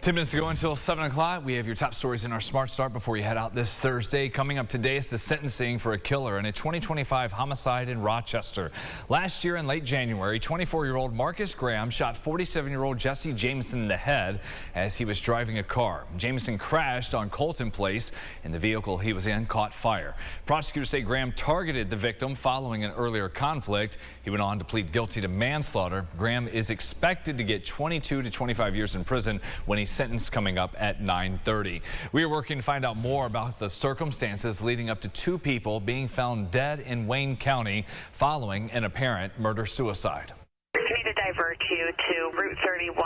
10 minutes to go until 7 o'clock. We have your top stories in our Smart Start before you head out this Thursday. Coming up today is the sentencing for a killer in a 2025 homicide in Rochester. Last year in late January, 24-year-old Marcus Graham shot 47-year-old Jesse Jameson in the head as he was driving a car. Jameson crashed on Colton Place and the vehicle he was in caught fire. Prosecutors say Graham targeted the victim following an earlier conflict. He went on to plead guilty to manslaughter. Graham is expected to get 22 to 25 years in prison when he's sentenced coming up at 9:30. We are working to find out more about the circumstances leading up to two people being found dead in Wayne County following an apparent murder-suicide. We need to divert you to Route 31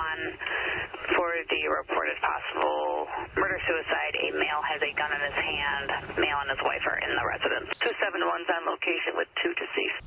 for the report as possible murder-suicide. A male has a gun in his hand. Male and his wife are in the residence. 271's on location with two deceased.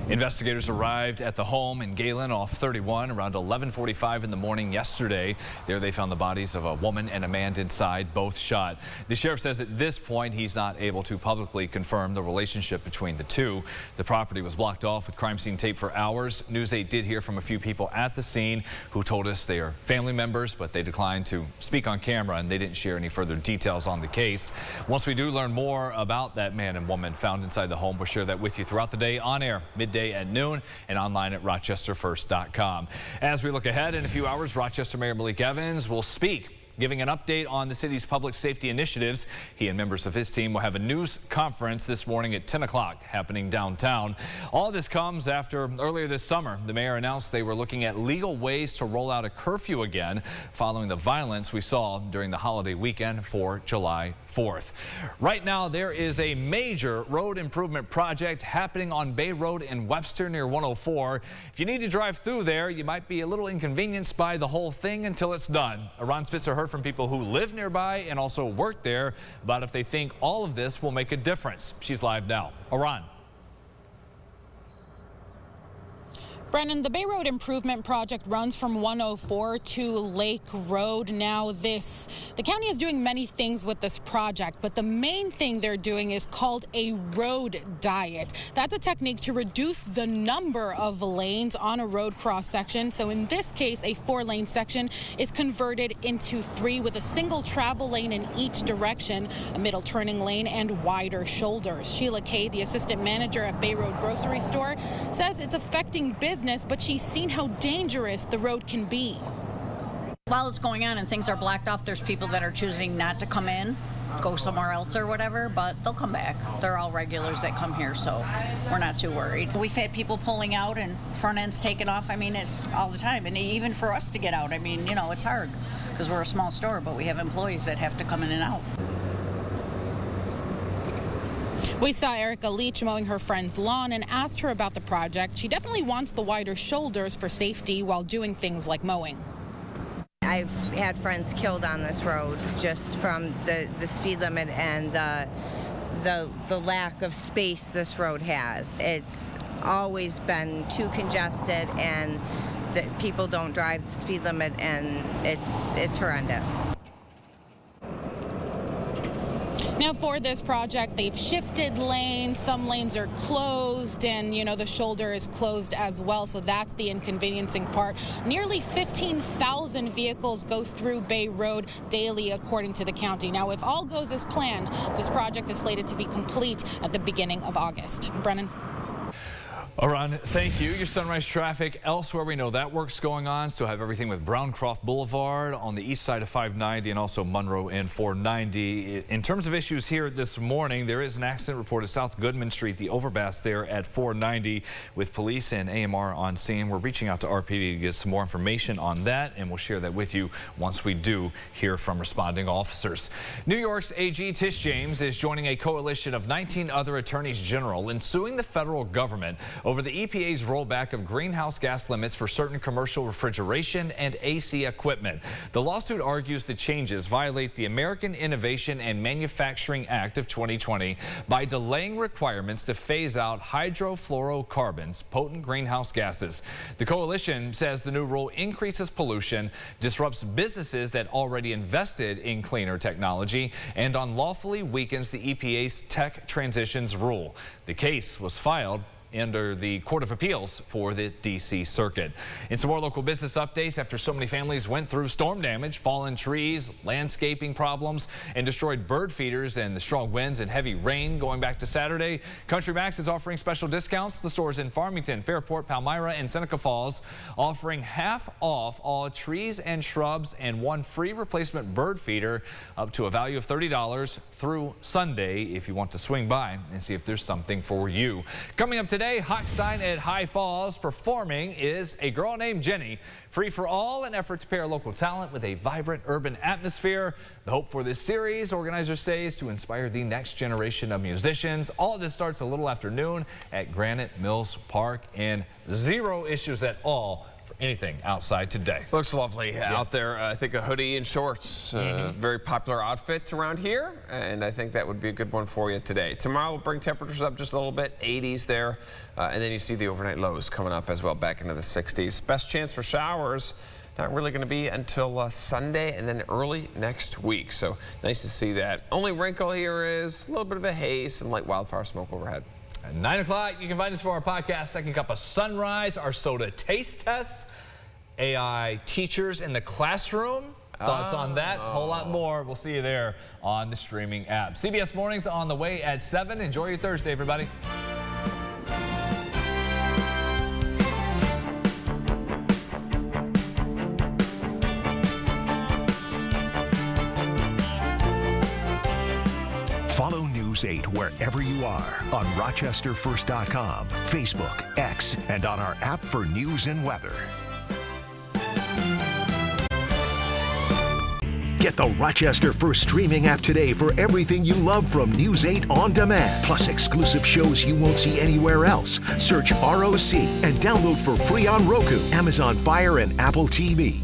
Investigators arrived at the home in Galen off 31 around 11:45 in the morning yesterday. There they found the bodies of a woman and a man inside, both shot. The sheriff says at this point he's not able to publicly confirm the relationship between the two. The property was blocked off with crime scene tape for hours. News 8 did hear from a few people at the scene who told us they are family members, but they declined to speak on camera and they didn't share any further details on the case. Once we do learn more about that man and woman found inside the home, we'll share that with you throughout the day on air, midday at noon, and online at rochesterfirst.com. As we look ahead in a few hours, Rochester Mayor Malik Evans will speak, giving an update on the city's public safety initiatives. He and members of his team will have a news conference this morning at 10 o'clock happening downtown. All this comes after earlier this summer, the mayor announced they were looking at legal ways to roll out a curfew again following the violence we saw during the holiday weekend for July 4th. Right now, there is a major road improvement project happening on Bay Road in Webster near 104. If you need to drive through there, you might be a little inconvenienced by the whole thing until it's done. Ron Spitzer heard from people who live nearby and also work there about if they think all of this will make a difference. She's live now. Aran. Brennan, the Bay Road Improvement Project runs from 104 to Lake Road. Now the county is doing many things with this project, but the main thing they're doing is called a road diet. That's a technique to reduce the number of lanes on a road cross section. So in this case, a 4-lane section is converted into 3 with a single travel lane in each direction, a middle turning lane, and wider shoulders. Sheila Kay, the assistant manager at Bay Road Grocery Store, says it's affecting business, but she's seen how dangerous the road can be. While it's going on and things are blocked off, there's people that are choosing not to come in, go somewhere else or whatever, but they'll come back. They're all regulars that come here, so we're not too worried. We've had people pulling out and front ends taken off. I mean, it's all the time. And even for us to get out, I mean, you know, it's hard because we're a small store, but we have employees that have to come in and out. We saw Erica Leach mowing her friend's lawn and asked her about the project. She definitely wants the wider shoulders for safety while doing things like mowing. I've had friends killed on this road just from the speed limit and the lack of space this road has. It's always been too congested and that people don't drive the speed limit, and it's horrendous. Now for this project, they've shifted lanes. Some lanes are closed and, you know, the shoulder is closed as well. So that's the inconveniencing part. Nearly 15,000 vehicles go through Bay Road daily, according to the county. Now, if all goes as planned, this project is slated to be complete at the beginning of August. Brennan. Aran, thank you. Your sunrise traffic elsewhere, we know that work's going on. Still have everything with Browncroft Boulevard on the east side of 590 and also Monroe and 490. In terms of issues here this morning, there is an accident reported South Goodman Street, the overpass there at 490 with police and AMR on scene. We're reaching out to RPD to get some more information on that, and we'll share that with you once we do hear from responding officers. New York's AG Tish James is joining a coalition of 19 other attorneys general in suing the federal government over the EPA's rollback of greenhouse gas limits for certain commercial refrigeration and AC equipment. The lawsuit argues the changes violate the American Innovation and Manufacturing Act of 2020 by delaying requirements to phase out hydrofluorocarbons, potent greenhouse gases. The coalition says the new rule increases pollution, disrupts businesses that already invested in cleaner technology, and unlawfully weakens the EPA's tech transitions rule. The case was filed under the Court of Appeals for the D.C. Circuit. In some more local business updates, after so many families went through storm damage, fallen trees, landscaping problems, and destroyed bird feeders and the strong winds and heavy rain going back to Saturday, Country Max is offering special discounts. The stores in Farmington, Fairport, Palmyra, and Seneca Falls offering half off all trees and shrubs and one free replacement bird feeder up to a value of $30 through Sunday if you want to swing by and see if there's something for you. Coming up today, Hochstein at High Falls performing is A Girl Named Jenny. Free for all, an effort to pair local talent with a vibrant urban atmosphere. The hope for this series, organizers say, is to inspire the next generation of musicians. All of this starts a little after noon at Granite Mills Park, and zero issues at all for anything outside today. Looks lovely out there. I think a hoodie and shorts, very popular outfit around here, and I think that would be a good one for you today. Tomorrow we'll bring temperatures up just a little bit, 80s there, and then you see the overnight lows coming up as well, back into the 60s. Best chance for showers not really going to be until Sunday and then early next week, so nice to see that. Only wrinkle here is a little bit of a haze, some light wildfire smoke overhead. At 9 o'clock, you can find us for our podcast, Second Cup of Sunrise, our soda taste tests, AI teachers in the classroom. Thoughts on that? A whole lot more. We'll see you there on the streaming app. CBS Mornings on the way at 7. Enjoy your Thursday, everybody. Follow News 8 wherever you are on RochesterFirst.com, Facebook, X, and on our app for news and weather. Get the Rochester First streaming app today for everything you love from News 8 on demand, plus exclusive shows you won't see anywhere else. Search ROC and download for free on Roku, Amazon Fire, and Apple TV.